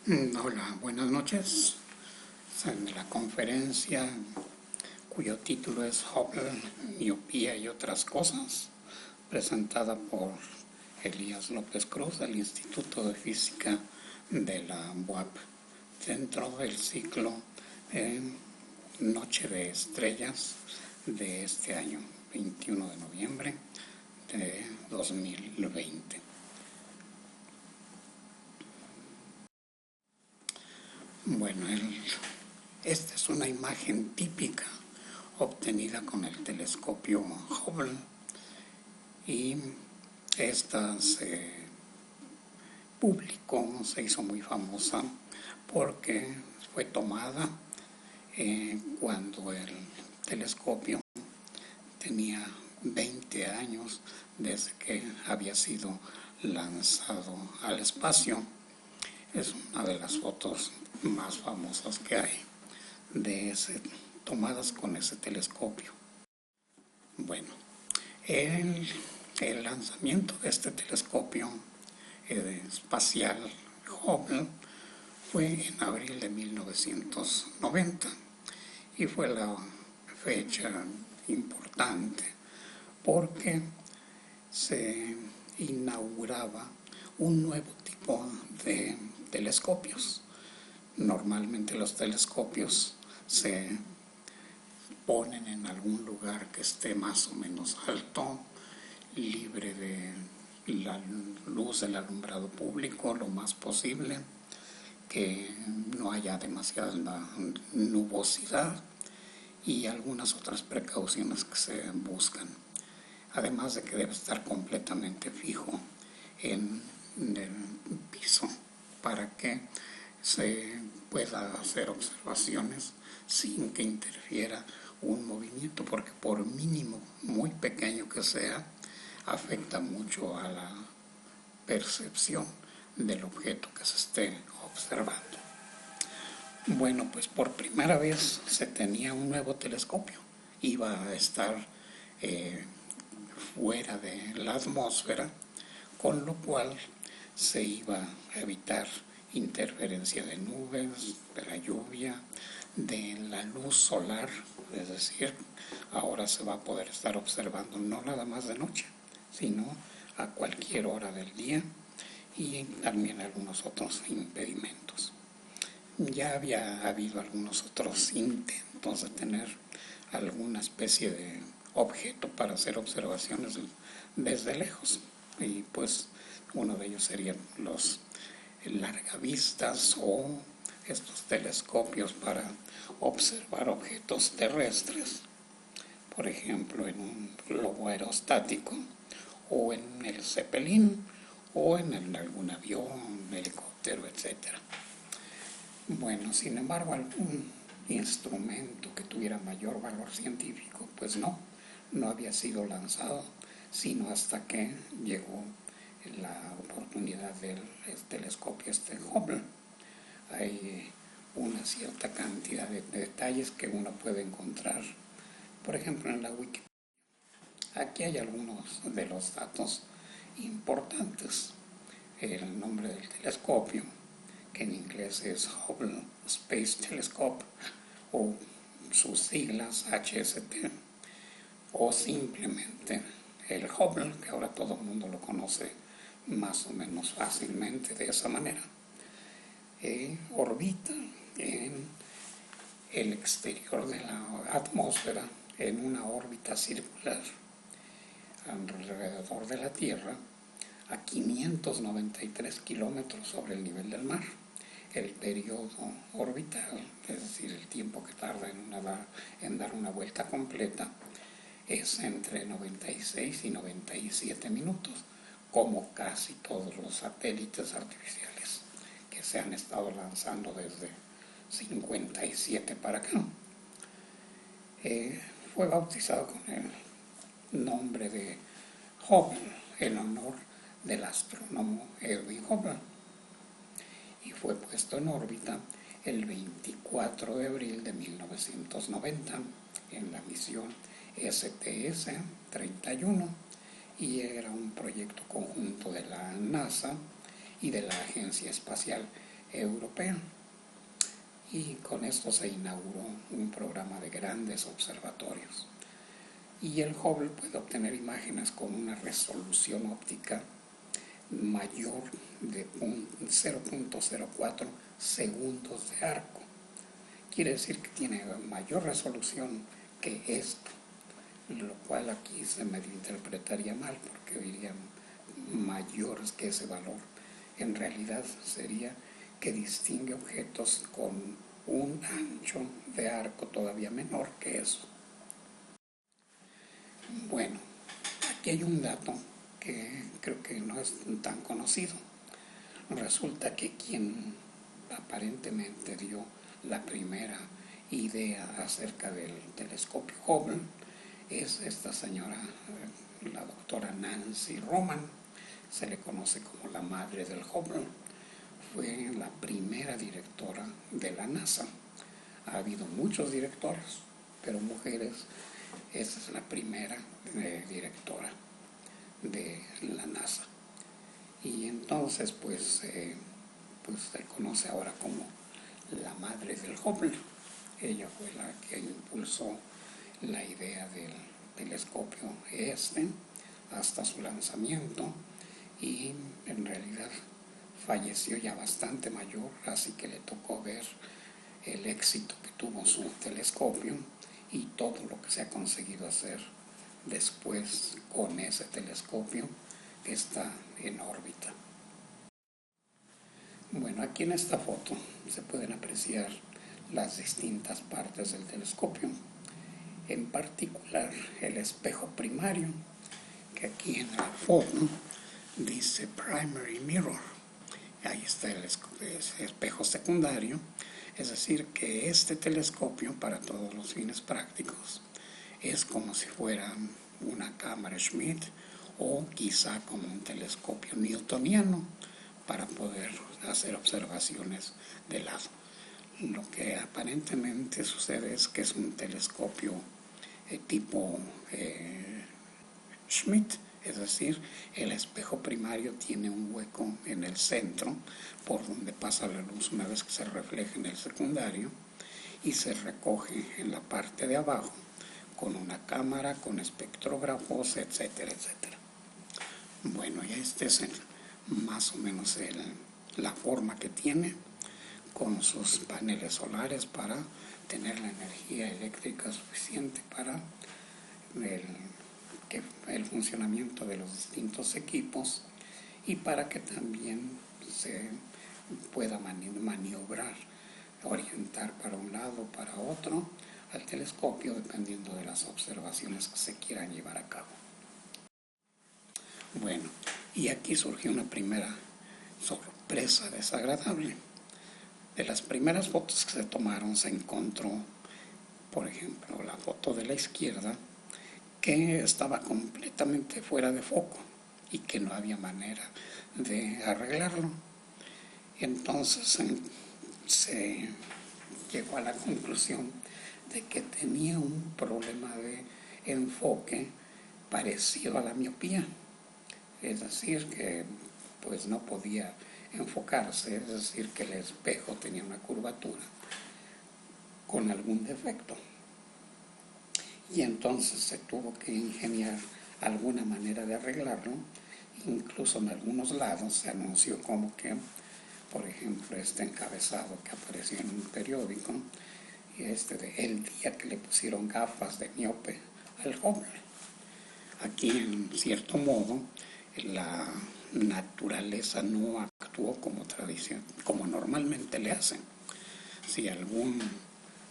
Hola, buenas noches. En la conferencia cuyo título es Hubble, miopía y otras cosas, presentada por Elías López Cruz del Instituto de Física de la UAP, dentro del ciclo Noche de Estrellas de este año, 21 de noviembre de 2020. Bueno, esta es una imagen típica obtenida con el telescopio Hubble, y esta se publicó, se hizo muy famosa porque fue tomada cuando el telescopio tenía 20 años desde que había sido lanzado al espacio. Es una de las fotos más famosas que hay tomadas con ese telescopio. Bueno, el lanzamiento de este telescopio espacial Hubble fue en abril de 1990 y fue la fecha importante porque se inauguraba un nuevo tipo de telescopios. Normalmente los telescopios se ponen en algún lugar que esté más o menos alto, libre de la luz del alumbrado público lo más posible, que no haya demasiada nubosidad y algunas otras precauciones que se buscan. Además de que debe estar completamente fijo en el piso para que se pueda hacer observaciones sin que interfiera un movimiento, porque por mínimo, muy pequeño que sea, afecta mucho a la percepción del objeto que se esté observando. Bueno, pues por primera vez se tenía un nuevo telescopio. Iba a estar fuera de la atmósfera, con lo cual se iba a evitar interferencia de nubes, de la lluvia, de la luz solar. Es decir, ahora se va a poder estar observando no nada más de noche, sino a cualquier hora del día, y también algunos otros impedimentos. Ya había habido algunos otros intentos de tener alguna especie de objeto para hacer observaciones desde lejos, y pues uno de ellos serían los largavistas o estos telescopios para observar objetos terrestres, por ejemplo en un globo aerostático o en el Zeppelin o en algún avión, helicóptero, etc. Bueno, sin embargo, algún instrumento que tuviera mayor valor científico, pues no había sido lanzado, sino hasta que llegó la oportunidad del telescopio Hubble. Hay una cierta cantidad de detalles que uno puede encontrar, por ejemplo, en la Wikipedia. Aquí hay algunos de los datos importantes. El nombre del telescopio, que en inglés es Hubble Space Telescope, o sus siglas HST, o simplemente el Hubble, que ahora todo el mundo lo conoce más o menos fácilmente de esa manera. Orbita en el exterior de la atmósfera en una órbita circular alrededor de la Tierra a 593 kilómetros sobre el nivel del mar. El periodo orbital, es decir, el tiempo que tarda en dar una vuelta completa, es entre 96 y 97 minutos, como casi todos los satélites artificiales que se han estado lanzando desde 57 para acá. Fue bautizado con el nombre de Hubble en honor del astrónomo Edwin Hubble, y fue puesto en órbita el 24 de abril de 1990 en la misión STS-31, y era un proyecto conjunto de la NASA y de la Agencia Espacial europea. Y con esto se inauguró un programa de grandes observatorios. Y el Hubble puede obtener imágenes con una resolución óptica mayor de 0.04 segundos de arco. Quiere decir que tiene mayor resolución que esto, lo cual aquí se me interpretaría mal porque dirían mayores que ese valor. En realidad sería que distingue objetos con un ancho de arco todavía menor que eso. Bueno, aquí hay un dato que creo que no es tan conocido. Resulta que quien aparentemente dio la primera idea acerca del telescopio Hubble es esta señora, la doctora Nancy Roman. Se le conoce como la madre del Hubble. Fue la primera directora de la NASA. Ha habido muchos directores, pero mujeres, esa es la primera directora de la NASA. Y entonces pues se conoce ahora como la madre del Hubble. Ella fue la que impulsó la idea del telescopio hasta su lanzamiento, y en realidad falleció ya bastante mayor, así que le tocó ver el éxito que tuvo su telescopio y todo lo que se ha conseguido hacer después con ese telescopio que está en órbita. Bueno, aquí en esta foto se pueden apreciar las distintas partes del telescopio, en particular el espejo primario, que aquí en la foto dice primary mirror. Ahí está el espejo secundario, es decir, que este telescopio, para todos los fines prácticos, es como si fuera una cámara Schmidt o quizá como un telescopio newtoniano para poder hacer observaciones de lado. Lo que aparentemente sucede es que es un telescopio tipo Schmidt, es decir, el espejo primario tiene un hueco en el centro por donde pasa la luz una vez que se refleja en el secundario y se recoge en la parte de abajo con una cámara, con espectrógrafos, etcétera, etcétera. Bueno, ya este es más o menos la forma que tiene, con sus paneles solares para tener la energía eléctrica suficiente para el funcionamiento de los distintos equipos y para que también se pueda maniobrar, orientar para un lado o para otro al telescopio dependiendo de las observaciones que se quieran llevar a cabo. Bueno, y aquí surgió una primera sorpresa desagradable. De las primeras fotos que se tomaron se encontró, por ejemplo, la foto de la izquierda, que estaba completamente fuera de foco y que no había manera de arreglarlo. Entonces se llegó a la conclusión de que tenía un problema de enfoque parecido a la miopía, es decir, que pues no podía enfocarse, es decir, que el espejo tenía una curvatura con algún defecto. Y entonces se tuvo que ingeniar alguna manera de arreglarlo. Incluso en algunos lados se anunció como que, por ejemplo, este encabezado que apareció en un periódico, de el día que le pusieron gafas de miope al Hubble. Aquí, en cierto modo, la naturaleza no actuó como normalmente le hacen. Si algún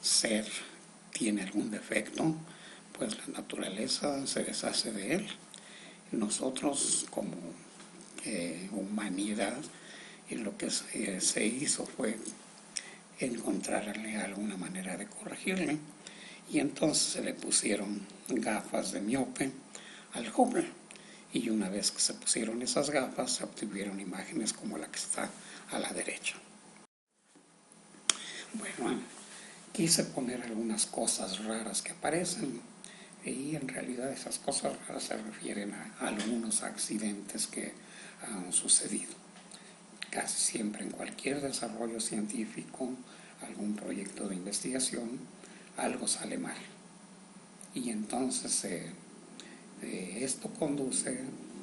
ser tiene algún defecto, pues la naturaleza se deshace de él. Nosotros como humanidad, lo que se hizo fue encontrarle alguna manera de corregirle, y entonces se le pusieron gafas de miope al Hubble, y una vez que se pusieron esas gafas se obtuvieron imágenes como la que está a la derecha. Bueno, quise poner algunas cosas raras que aparecen, y en realidad esas cosas raras se refieren a algunos accidentes que han sucedido. casi siempre en cualquier desarrollo científico, algún proyecto de investigación, algo sale mal. Y entonces esto conduce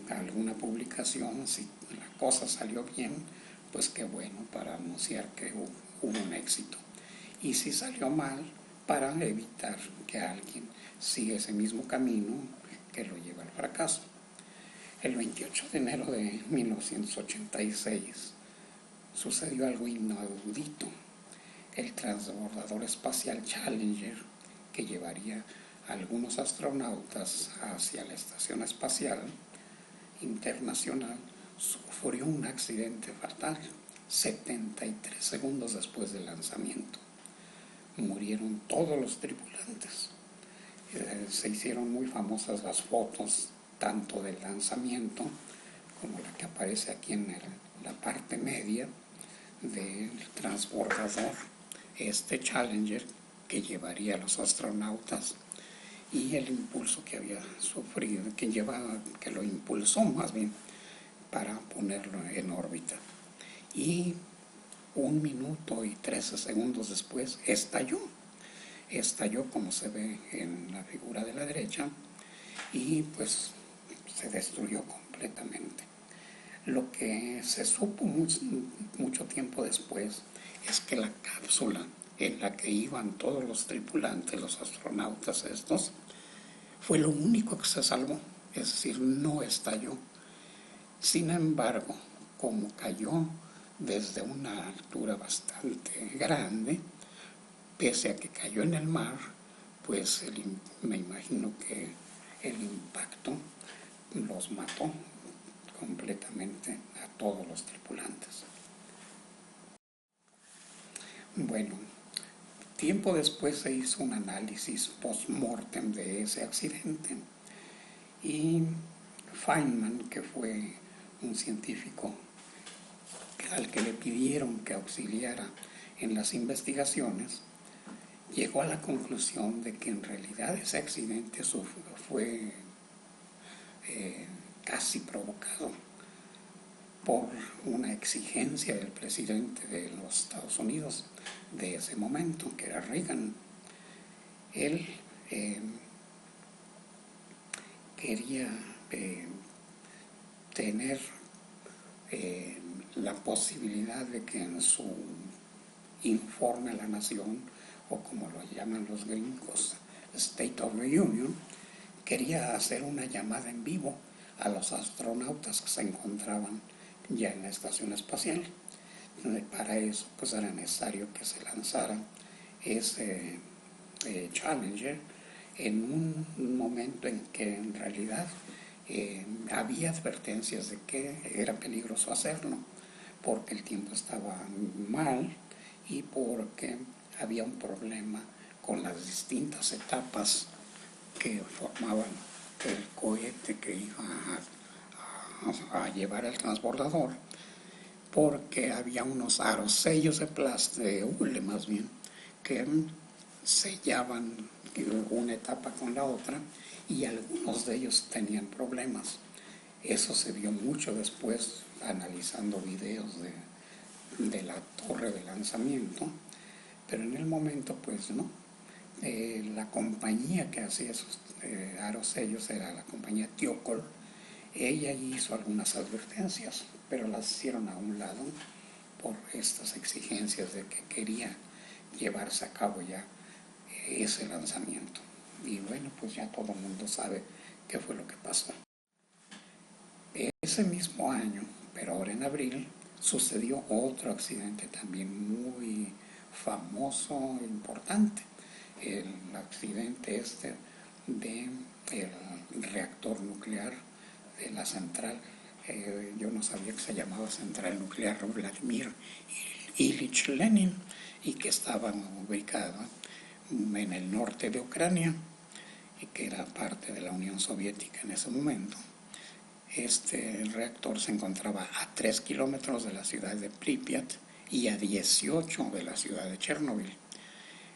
a alguna publicación. Si la cosa salió bien, pues qué bueno, para anunciar que hubo un éxito. Y si salió mal, para evitar que alguien siga ese mismo camino que lo lleva al fracaso. El 28 de enero de 1986 sucedió algo inaudito. El transbordador espacial Challenger, que llevaría a algunos astronautas hacia la Estación Espacial Internacional, sufrió un accidente fatal 73 segundos después del lanzamiento. Murieron todos los tripulantes. Se hicieron muy famosas las fotos, tanto del lanzamiento como la que aparece aquí en la parte media del transbordador, este Challenger, que llevaría a los astronautas, y el impulso que había sufrido, que lo impulsó más bien para ponerlo en órbita. Y 1 minuto y 13 segundos después estalló como se ve en la figura de la derecha, y pues se destruyó completamente. Lo que se supo mucho tiempo después es que la cápsula en la que iban todos los tripulantes, los astronautas estos, fue lo único que se salvó, es decir, no estalló. Sin embargo, como cayó desde una altura bastante grande, pese a que cayó en el mar, pues me imagino que el impacto los mató completamente a todos los tripulantes. Bueno, tiempo después se hizo un análisis post-mortem de ese accidente, y Feynman, que fue un científico al que le pidieron que auxiliara en las investigaciones, llegó a la conclusión de que en realidad ese accidente fue casi provocado por una exigencia del presidente de los Estados Unidos de ese momento, que era Reagan. Él quería tener la posibilidad de que en su informe a la nación, o como lo llaman los gringos, State of the Union, quería hacer una llamada en vivo a los astronautas que se encontraban ya en la estación espacial. Para eso pues era necesario que se lanzara ese Challenger en un momento en que en realidad había advertencias de que era peligroso hacerlo, porque el tiempo estaba mal y porque había un problema con las distintas etapas que formaban el cohete que iba a llevar el transbordador, porque había unos aros, sellos de plástico, de hule más bien, que sellaban una etapa con la otra, y algunos de ellos tenían problemas. Eso se vio mucho después analizando videos de la torre de lanzamiento, pero en el momento pues no. La compañía que hacía esos aros sellos era la compañía Thiokol. Ella hizo algunas advertencias, pero las hicieron a un lado por estas exigencias de que quería llevarse a cabo ya ese lanzamiento. Y bueno, pues ya todo el mundo sabe qué fue lo que pasó. Ese mismo año, pero ahora en abril, sucedió otro accidente también muy famoso e importante. El accidente del reactor nuclear de la central. Yo no sabía que se llamaba Central Nuclear Vladimir Ilich Lenin, y que estaba ubicada en el norte de Ucrania, y que era parte de la Unión Soviética en ese momento. Este reactor se encontraba a 3 kilómetros de la ciudad de Pripyat y a 18 de la ciudad de Chernobyl.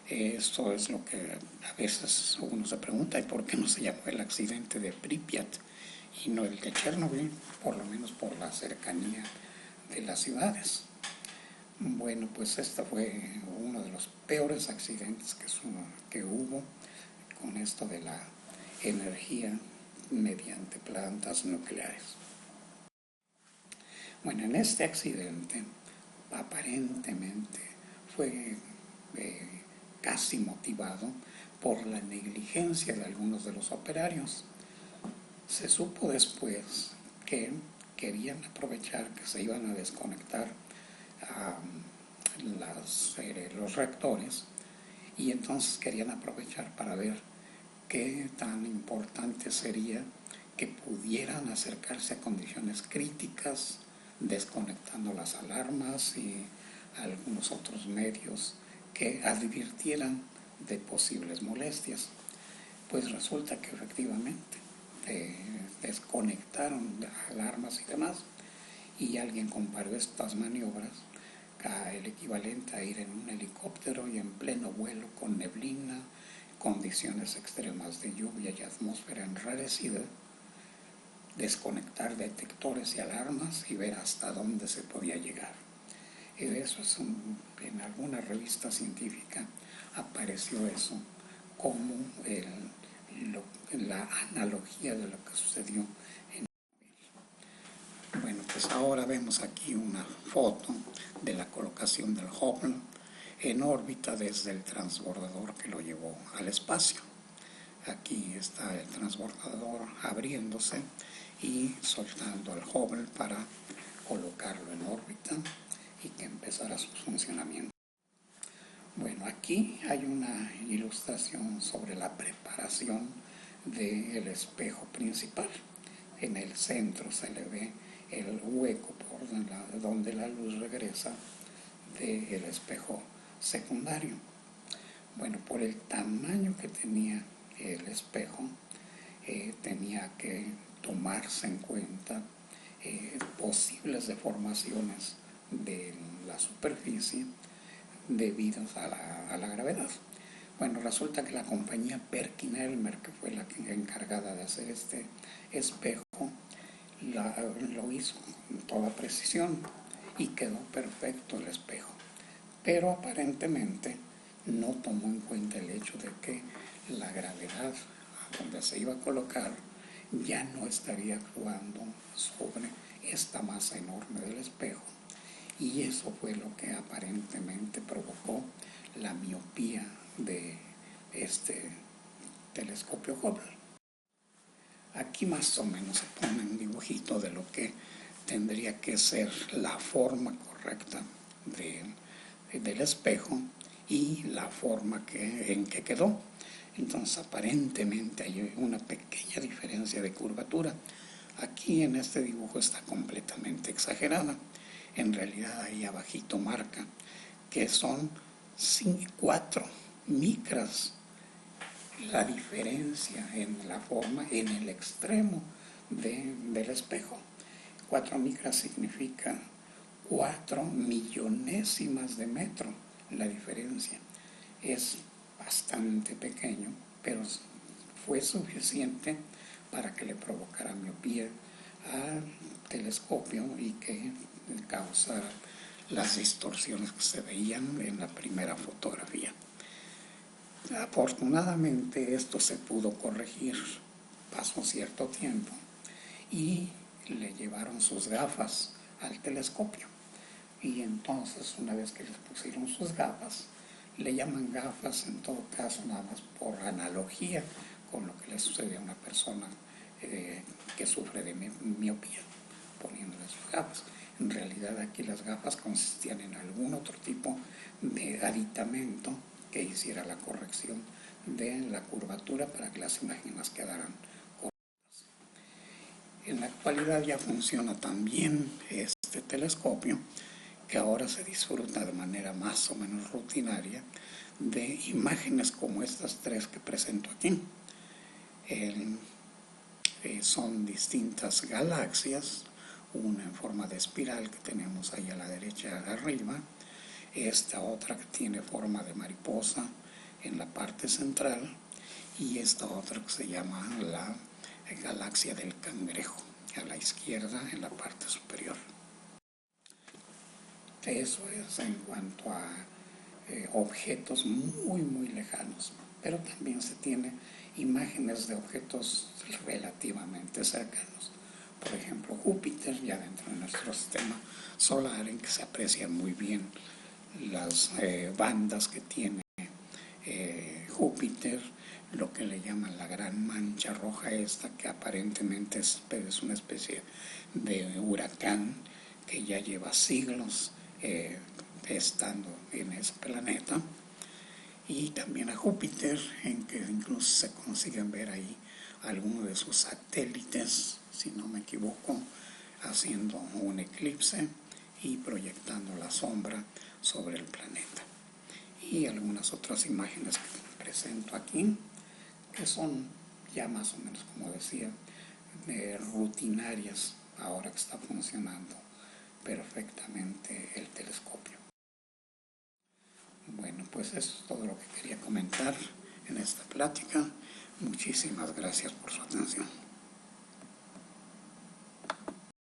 Esto es lo que a veces uno se pregunta: ¿y por qué no se llamó el accidente de Pripyat y no el de Chernobyl? Por lo menos por la cercanía de las ciudades. Bueno, pues este fue uno de los peores accidentes que hubo con esto de la energía mediante plantas nucleares. Bueno, en este accidente aparentemente fue casi motivado por la negligencia de algunos de los operarios. Se supo después que querían aprovechar que se iban a desconectar los reactores, y entonces querían aprovechar para ver qué tan importante sería que pudieran acercarse a condiciones críticas, desconectando las alarmas y algunos otros medios que advirtieran de posibles molestias. Pues resulta que efectivamente desconectaron alarmas y demás, y alguien comparó estas maniobras el equivalente a ir en un helicóptero y en pleno vuelo con neblina, condiciones extremas de lluvia y atmósfera enrarecida, desconectar detectores y alarmas y ver hasta dónde se podía llegar. Eso es en alguna revista científica apareció eso como la analogía de lo que sucedió en. Bueno, pues ahora vemos aquí una foto de la colocación del Hubble en órbita desde el transbordador que lo llevó al espacio. Aquí está el transbordador abriéndose y soltando al Hubble para colocarlo en órbita y que empezara su funcionamiento. Bueno, aquí hay una ilustración sobre la preparación del espejo principal. En el centro se le ve el hueco por donde la luz regresa del espejo secundario. Bueno, por el tamaño que tenía el espejo, tenía que tomarse en cuenta posibles deformaciones de la superficie debidas a la gravedad. Bueno, resulta que la compañía Perkin-Elmer, que fue la encargada de hacer este espejo, lo hizo con toda precisión y quedó perfecto el espejo. Pero aparentemente no tomó en cuenta el hecho de que la gravedad a donde se iba a colocar ya no estaría actuando sobre esta masa enorme del espejo, y eso fue lo que aparentemente provocó la miopía de este telescopio Hubble. Aquí más o menos se pone un dibujito de lo que tendría que ser la forma correcta del espejo y la forma en que quedó. Entonces aparentemente hay una pequeña diferencia de curvatura. Aquí en este dibujo está completamente exagerada. En realidad ahí abajito marca que son 4 micras la diferencia en la forma en el extremo del espejo. 4 micras significa 4 millonésimas de metro la diferencia. Es bastante pequeño, pero fue suficiente para que le provocara miopía al telescopio y que causara las distorsiones que se veían en la primera fotografía. Afortunadamente esto se pudo corregir, pasó cierto tiempo y le llevaron sus gafas al telescopio, y entonces una vez que les pusieron sus gafas, le llaman gafas en todo caso nada más por analogía con lo que le sucede a una persona que sufre de miopía, poniéndole sus gafas. En realidad aquí las gafas consistían en algún otro tipo de aditamento que hiciera la corrección de la curvatura para que las imágenes quedaran correctas. En la actualidad ya funciona también este telescopio, que ahora se disfruta de manera más o menos rutinaria de imágenes como estas 3 que presento aquí. Son distintas galaxias, una en forma de espiral que tenemos ahí a la derecha arriba, esta otra que tiene forma de mariposa en la parte central, y esta otra que se llama la galaxia del cangrejo a la izquierda en la parte superior. Eso es en cuanto a objetos muy lejanos, pero también se tiene imágenes de objetos relativamente cercanos. Por ejemplo, Júpiter, ya dentro de nuestro sistema solar, en que se aprecian muy bien las bandas que tiene Júpiter, lo que le llaman la gran mancha roja esta, que aparentemente es una especie de huracán que ya lleva siglos estando en ese planeta. Y también a Júpiter, en que incluso se consiguen ver ahí algunos de sus satélites, si no me equivoco, haciendo un eclipse y proyectando la sombra sobre el planeta. Y algunas otras imágenes que presento aquí, que son ya más o menos, como decía, rutinarias, ahora que está funcionando perfectamente el telescopio. Bueno, pues eso es todo lo que quería comentar en esta plática. Muchísimas gracias por su atención.